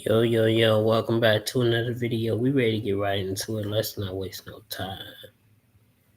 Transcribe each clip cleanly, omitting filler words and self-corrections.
Yo, welcome back to another video. We ready to get right into it. Let's not waste no time.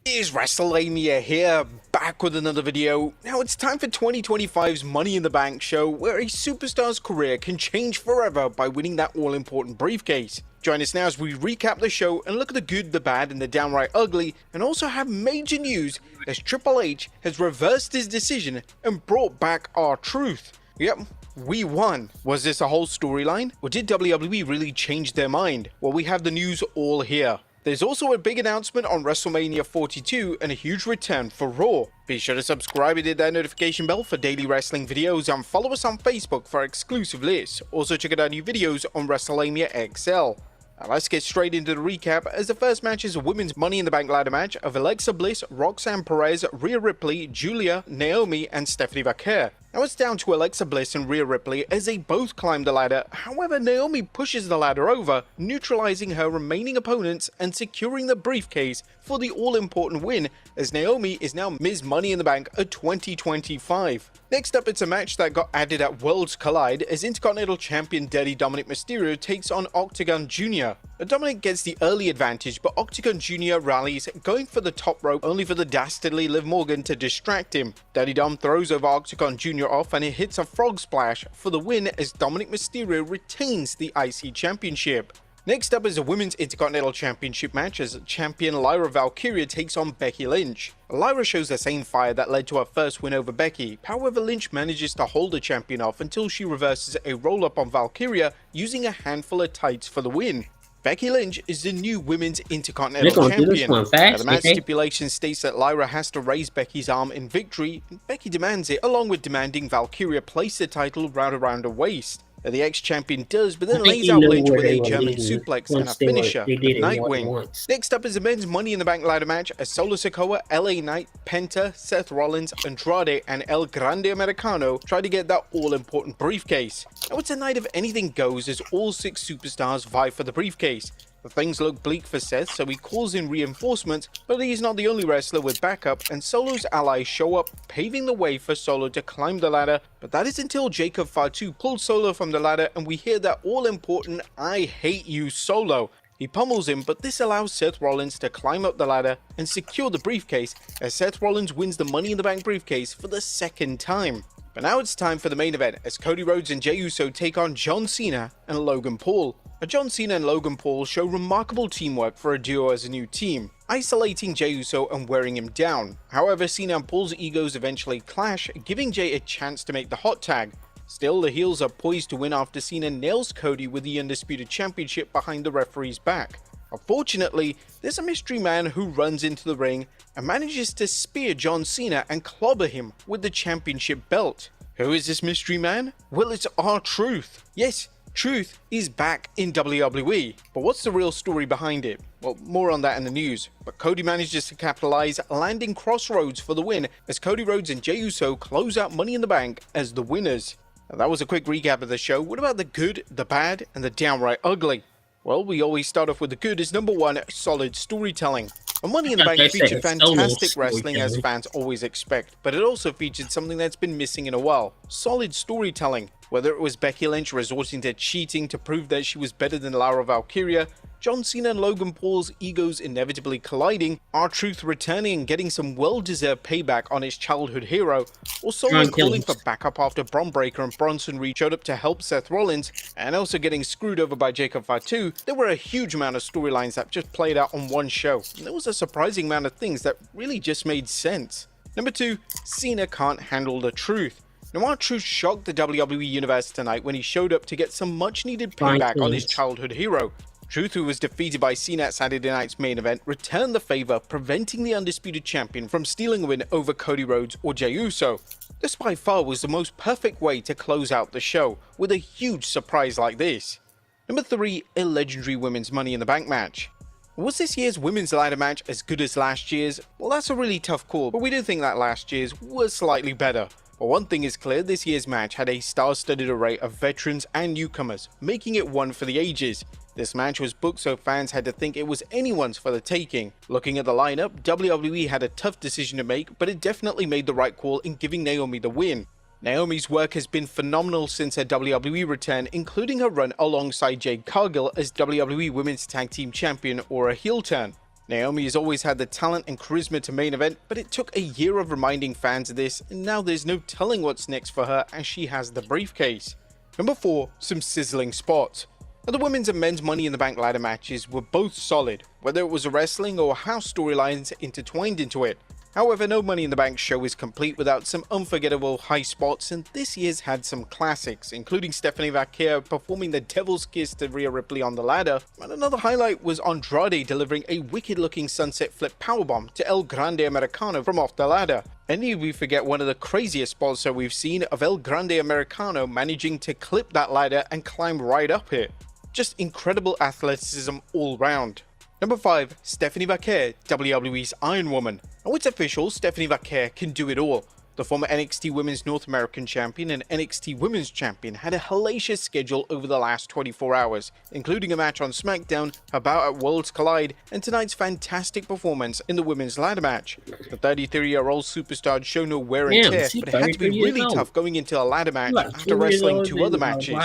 Is WrestleMania here, back with another video. Now it's time for 2025's Money in the Bank show, where a superstar's career can change forever by winning that all-important briefcase. Join us now as we recap the show and look at the good, the bad, and the downright ugly, and also have major news as Triple H has reversed his decision and brought back R-Truth. Yep, we won. Was this a whole storyline? Or did WWE really change their mind? Well, we have the news all here. There's also a big announcement on WrestleMania 42 and a huge return for Raw. Be sure to subscribe and hit that notification bell for daily wrestling videos and follow us on Facebook for exclusive lists. Also check out our new videos on WrestleMania XL. Now let's get straight into the recap, as the first match is a women's Money in the Bank ladder match of Alexa Bliss, Roxanne Perez, Rhea Ripley, Julia, Naomi, and Stephanie Vaquer. Now it's down to Alexa Bliss and Rhea Ripley as they both climb the ladder. However, Naomi pushes the ladder over, neutralizing her remaining opponents and securing the briefcase for the all-important win, as Naomi is now Ms. Money in the Bank of 2025. Next up, it's a match that got added at Worlds Collide as Intercontinental Champion Daddy Dominic Mysterio takes on Octagon Jr. Dominic gets the early advantage, but Octagon Jr. rallies, going for the top rope only for the dastardly Liv Morgan to distract him. Daddy Dom throws over Octagon Jr. off and he hits a frog splash for the win as Dominic Mysterio retains the IC Championship. Next up is a Women's Intercontinental Championship match as champion Lyra Valkyria takes on Becky Lynch. Lyra shows the same fire that led to her first win over Becky, however Lynch manages to hold the champion off until she reverses a roll-up on Valkyria using a handful of tights for the win. Becky Lynch is the new Women's Intercontinental Champion. Now, the match stipulation states that Lyra has to raise Becky's arm in victory, and Becky demands it, along with demanding Valkyria place the title right around her waist. The ex-champion does, but then lays out Lynch with a German suplex and a finisher, Nightwing. Next up is a men's Money in the Bank ladder match as Solo Sikoa, LA Knight, Penta, Seth Rollins, Andrade, and El Grande Americano try to get that all-important briefcase. Now it's a night of anything goes as all 6 superstars vie for the briefcase. Things look bleak for Seth, so he calls in reinforcements, but he's not the only wrestler with backup, and Solo's allies show up, paving the way for Solo to climb the ladder, but that is until Jacob Fatu pulls Solo from the ladder and we hear that all-important "I hate you" Solo. He pummels him, but this allows Seth Rollins to climb up the ladder and secure the briefcase, as Seth Rollins wins the Money in the Bank briefcase for the second time. But now it's time for the main event, as Cody Rhodes and Jey Uso take on John Cena and Logan Paul. John Cena and Logan Paul show remarkable teamwork for a duo as a new team, isolating Jey Uso and wearing him down. However, Cena and Paul's egos eventually clash, giving Jey a chance to make the hot tag. Still, the heels are poised to win after Cena nails Cody with the Undisputed Championship behind the referee's back. Unfortunately, there's a mystery man who runs into the ring and manages to spear John Cena and clobber him with the championship belt. Who is this mystery man? Well, it's R-Truth. Yes, Truth is back in WWE, but what's the real story behind it? Well, more on that in the news, but Cody manages to capitalize, landing Crossroads for the win as Cody Rhodes and Jey Uso close out Money in the Bank as the winners. Now, that was a quick recap of the show. What about the good, the bad, and the downright ugly? Well, we always start off with the good as number 1, solid storytelling. And Money in the Bank featured fantastic wrestling as fans always expect, but it also featured something that's been missing in a while: solid storytelling. Whether it was Becky Lynch resorting to cheating to prove that she was better than Lyra Valkyria, John Cena and Logan Paul's egos inevitably colliding, R-Truth returning and getting some well-deserved payback on his childhood hero, or Solo calling for backup after Bron Breakker and Bronson Reed showed up to help Seth Rollins, and also getting screwed over by Jacob Fatu, there were a huge amount of storylines that just played out on one show, and there was a surprising amount of things that really just made sense. Number 2, Cena can't handle the truth. Now, R-Truth shocked the WWE Universe tonight when he showed up to get some much-needed payback on his childhood hero. Truth, who was defeated by Cena at Saturday night's main event, returned the favor, preventing the Undisputed Champion from stealing a win over Cody Rhodes or Jey Uso. This by far was the most perfect way to close out the show, with a huge surprise like this. Number 3, a legendary Women's Money in the Bank match. Was this year's women's ladder match as good as last year's? Well, that's a really tough call, but we do think that last year's was slightly better. But one thing is clear, this year's match had a star-studded array of veterans and newcomers, making it one for the ages. This match was booked so fans had to think it was anyone's for the taking. Looking at the lineup, WWE had a tough decision to make, but it definitely made the right call in giving Naomi the win. Naomi's work has been phenomenal since her WWE return, including her run alongside Jade Cargill as WWE Women's Tag Team Champion, or a heel turn. Naomi has always had the talent and charisma to main event, but it took a year of reminding fans of this, and now there's no telling what's next for her as she has the briefcase. Number 4, some sizzling spots. Now, the women's and men's Money in the Bank ladder matches were both solid, whether it was a wrestling or house storylines intertwined into it. However, no Money in the Bank show is complete without some unforgettable high spots, and this year's had some classics, including Stephanie Vaquer performing the Devil's Kiss to Rhea Ripley on the ladder, and another highlight was Andrade delivering a wicked-looking sunset flip powerbomb to El Grande Americano from off the ladder. Any of you forget one of the craziest spots that we've seen of El Grande Americano managing to clip that ladder and climb right up it. Just incredible athleticism all round. Number 5, Stephanie Vaquer, WWE's Iron Woman. Now it's official, Stephanie Vaquer can do it all. The former NXT Women's North American Champion and NXT Women's Champion had a hellacious schedule over the last 24 hours, including a match on SmackDown, her bout at Worlds Collide, and tonight's fantastic performance in the women's ladder match. The 33-year-old superstar showed no wear and tear, but it had to be really tough going into a ladder match after wrestling 2 other matches.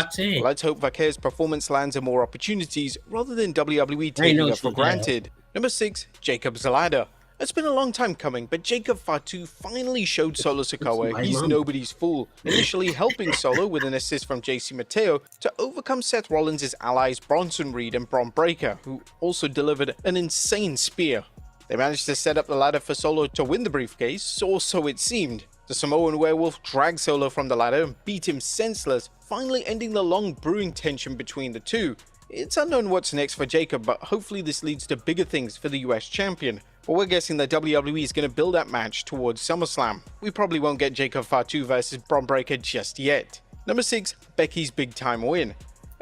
Let's hope Vaquer's performance lands her more opportunities rather than WWE taking her for granted. Number 6, Jacob's Ladder. It's been a long time coming, but Jacob Fatu finally showed Solo Sikoa he's nobody's fool, initially helping Solo with an assist from JC Mateo to overcome Seth Rollins' allies Bronson Reed and Bron Breakker, who also delivered an insane spear. They managed to set up the ladder for Solo to win the briefcase, or so it seemed. The Samoan werewolf dragged Solo from the ladder and beat him senseless, finally ending the long brewing tension between the two. It's unknown what's next for Jacob, but hopefully this leads to bigger things for the US champion. But we're guessing that WWE is going to build that match towards SummerSlam. We probably won't get Jacob Fatu versus Bron Breakker just yet. Number 6, Becky's big time win.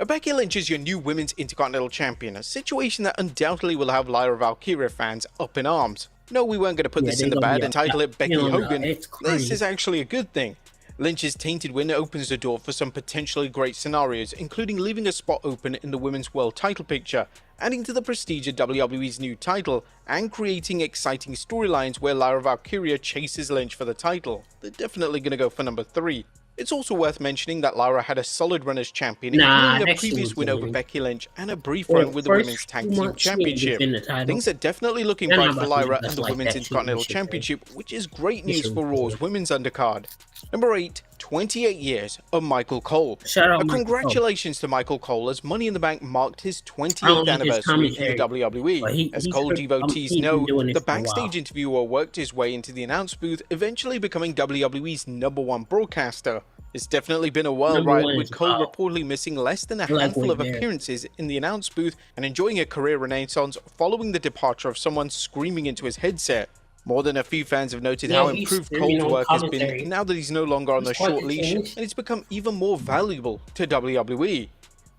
Becky Lynch is your new Women's Intercontinental Champion, a situation that undoubtedly will have Lyra Valkyria fans up in arms. No, we weren't going to put this in the bad and title it Becky Hogan. This is actually a good thing. Lynch's tainted win opens the door for some potentially great scenarios, including leaving a spot open in the women's world title picture, adding to the prestige of WWE's new title, and creating exciting storylines where Lyra Valkyria chases Lynch for the title. They're definitely going to go for number 3. It's also worth mentioning that Lyra had a solid run as champion, including a previous win over Becky Lynch and a brief run with the Women's Tag Team Championship. Things are definitely looking bright for Lyra and the Women's Intercontinental Championship, which is great news for Raw's women's undercard. Number 8, 28 years of Michael Cole. Congratulations to Michael Cole as Money in the Bank marked his 20th anniversary in the WWE. As Cole devotees know, the backstage interviewer worked his way into the announce booth, eventually becoming WWE's #1 broadcaster. It's definitely been a wild ride, with Cole reportedly missing less than a handful of appearances in the announce booth and enjoying a career renaissance following the departure of someone screaming into his headset. More than a few fans have noted how improved Cole's work has been now that he's no longer on the short leash, and it's become even more valuable to WWE.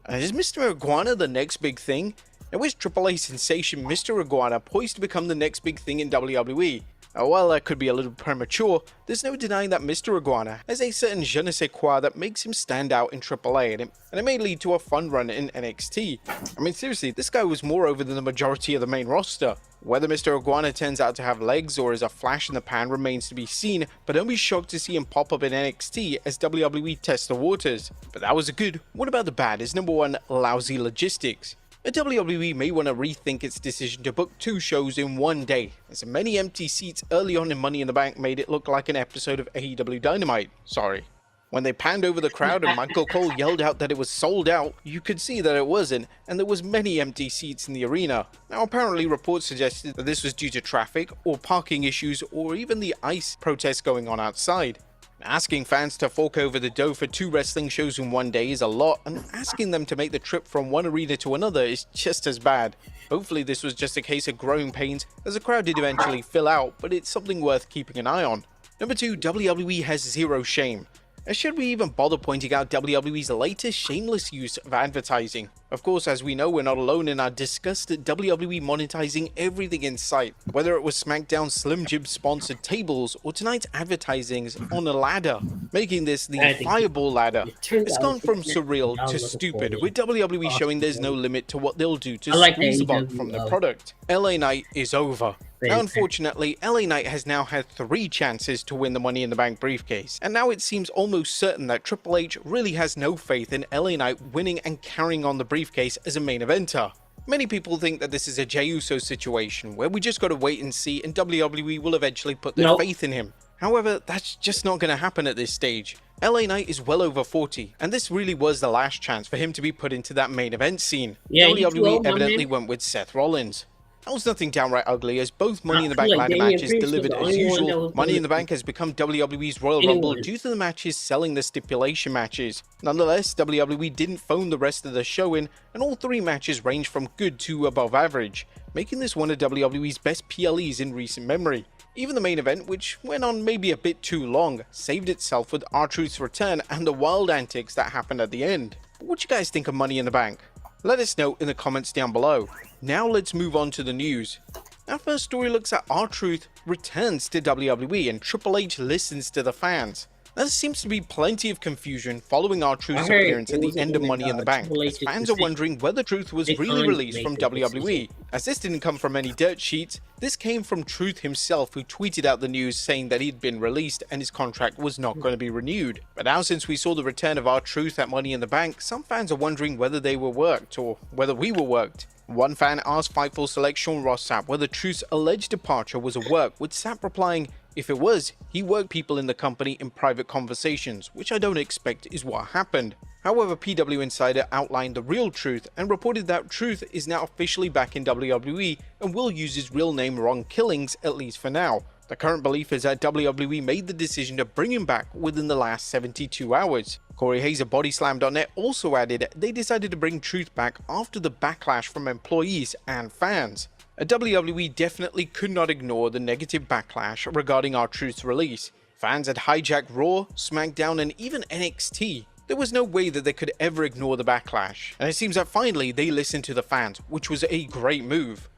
Is Mr. Iguana the next big thing? Now is Triple A sensation Mr. Iguana poised to become the next big thing in WWE? While that could be a little premature, there's no denying that Mr. Iguana has a certain je ne sais quoi that makes him stand out in AAA, and it may lead to a fun run in NXT. I mean, seriously, this guy was more over than the majority of the main roster. Whether Mr. Iguana turns out to have legs or is a flash in the pan remains to be seen, but don't be shocked to see him pop up in NXT as WWE tests the waters. But that was a good. What about the bad? Is number 1, lousy logistics. WWE may want to rethink its decision to book 2 shows in one day, as many empty seats early on in Money in the Bank made it look like an episode of AEW Dynamite. Sorry. When they panned over the crowd and Michael Cole yelled out that it was sold out, you could see that it wasn't, and there was many empty seats in the arena. Now apparently reports suggested that this was due to traffic, or parking issues, or even the ICE protests going on outside. Asking fans to fork over the dough for 2 wrestling shows in one day is a lot, and asking them to make the trip from one arena to another is just as bad. Hopefully this was just a case of growing pains, as the crowd did eventually fill out, but it's something worth keeping an eye on. Number 2, WWE has zero shame. Should we even bother pointing out WWE's latest shameless use of advertising? Of course, as we know, we're not alone in our disgust at WWE monetizing everything in sight, whether it was SmackDown's Slim Jim sponsored tables or tonight's advertisings on a ladder, making this I the had to get Fireball ladder. it. Turns It's out gone from it's surreal I to was looking for stupid, it. with WWE showing there's no Awesome. limit to what they'll do to I like squeeze the a buck AEW from the product. LA Knight is over. Now, unfortunately, LA Knight has now had 3 chances to win the Money in the Bank briefcase, and now it seems almost certain that Triple H really has no faith in LA Knight winning and carrying on the briefcase as a main eventer. Many people think that this is a Jey Uso situation, where we just gotta wait and see and WWE will eventually put their faith in him. However, that's just not gonna happen at this stage. LA Knight is well over 40, and this really was the last chance for him to be put into that main event scene. Yeah, WWE evidently went with Seth Rollins. That was nothing downright ugly, as both Money in the Bank ladder matches delivered as usual. Money in the Bank has become WWE's Royal Rumble due to the matches selling the stipulation matches. Nonetheless, WWE didn't phone the rest of the show in, and all 3 matches ranged from good to above average, making this one of WWE's best PLEs in recent memory. Even the main event, which went on maybe a bit too long, saved itself with R-Truth's return and the wild antics that happened at the end. But what you guys think of Money in the Bank? Let us know in the comments down below. Now let's move on to the news. Our first story looks at R-Truth returns to WWE and Triple H listens to the fans. There seems to be plenty of confusion following R-Truth's appearance at the end of Money in the Bank, as fans are wondering whether Truth was really released from WWE. As this didn't come from any dirt sheets, this came from Truth himself, who tweeted out the news saying that he'd been released and his contract was not going to be renewed. But now, since we saw the return of R-Truth at Money in the Bank, some fans are wondering whether they were worked or whether we were worked. One fan asked Fightful Select Sean Ross Sapp whether Truth's alleged departure was a work, with Sapp replying, "If it was, he worked people in the company in private conversations, which I don't expect is what happened." However, PW Insider outlined the real Truth and reported that Truth is now officially back in WWE and will use his real name Ron Killings, at least for now. The current belief is that WWE made the decision to bring him back within the last 72 hours. Corey Hayes of BodySlam.net also added they decided to bring Truth back after the backlash from employees and fans. WWE definitely could not ignore the negative backlash regarding R-Truth's release. Fans had hijacked Raw, SmackDown, and even NXT. There was no way that they could ever ignore the backlash, and it seems that finally they listened to the fans, which was a great move.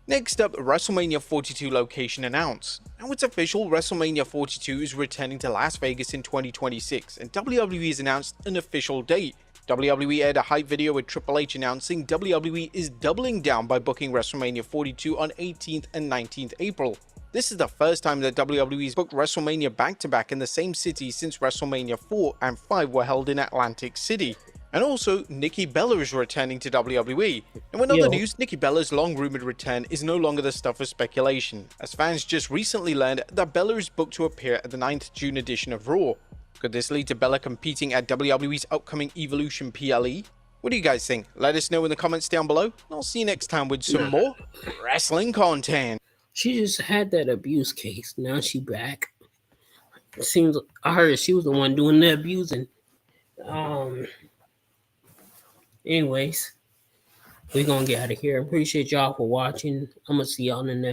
Next up, WrestleMania 42 location announced. Now it's official, WrestleMania 42 is returning to Las Vegas in 2026, and WWE has announced an official date. WWE aired a hype video with Triple H announcing WWE is doubling down by booking WrestleMania 42 on 18th and 19th April. This is the first time that WWE's booked WrestleMania back-to-back in the same city since WrestleMania 4 and 5 were held in Atlantic City. And also, Nikki Bella is returning to WWE. And in other news, Nikki Bella's long-rumored return is no longer the stuff of speculation, as fans just recently learned that Bella is booked to appear at the 9th June edition of Raw. Could this lead to Bella competing at WWE's upcoming Evolution PLE? What do you guys think? Let us know in the comments down below, and I'll see you next time with some more wrestling content. She just had that abuse case. Now she back. It seems I heard she was the one doing the abusing. Anyways, we're gonna get out of here. Appreciate y'all for watching. I'm gonna see y'all in the next